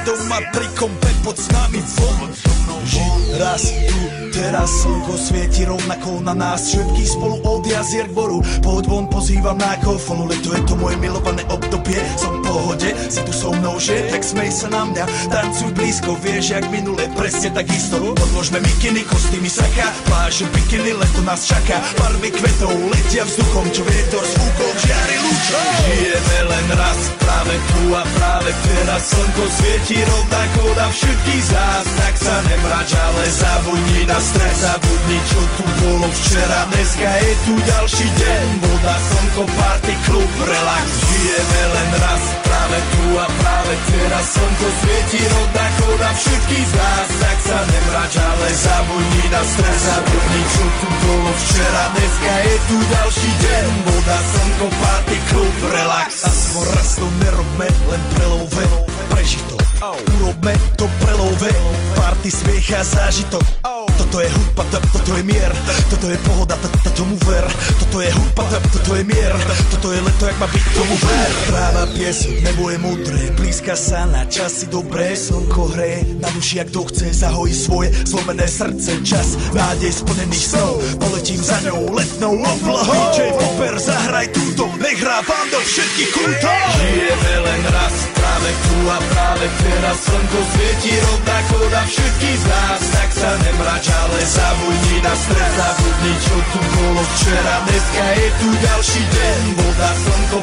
Doma pri kompe pod s nami von. Žiť raz tu, teraz slnko svieti rovnako na nás. Všetkých spolu od jazier k boru. Poď von, pozývam na kofonu. Leto je to moje milované obdobie. Som v pohode, si tu so mnou, že? Tak smej sa na mňa, tancuj blízko. Vieš, jak minule, presne takisto. Odložme mikiny, kostýmy saka, pláže, bikiny, leto nás čaká. Barvy kvetov letia vzduchom, čo vietor s fúkom žiari lúčom. Žijeme len raz, práve tu a práve teraz. Slnko svieti rovnako na všetkých z nás. Tak sa nemrač, ale zabudni na stres. Zabudni, čo tu bolo včera. Dneska je tu ďalší deň. Voda, slnko, party, klub, relax. Žijeme len raz, práve tu a práve teraz. Slnko svieti rovnako na všetkých z nás. Tak sa nemrač, ale zabudni na stres. Zabudni, čo tu bolo včera. Dneska je tu ďalší deň. Voda, slnko, party, klub, relax. Aspoň raz to nerobme, len prelove. Preži to, urobme to prelove. Party, smiech a zážitok. Toto je hudba, toto je mier. Toto je pohoda, tomu ver. Toto je hudba, toto je mier. Toto je leto, jak má byť, tomu ver. Práva pieseň, nebo je múdre. Blízka sa na časy dobré. Slnko hreje na duši, jak to chce. Zahojí svoje zlomené srdce. Čas nádej splnených snov. Poletím za ňou letnou oblohou. DJ Popper, zahraj túto. Nech hrá vám do všetkých kútov. Žijeme len raz, práve tu a práve teraz. Slnko svieti rovnako na všetkých z nás. Tak sa nemrač, ale zabudni na stres. Zabudni, čo tu bolo včera. Dneska je tu ďalší deň. Voda, slnko,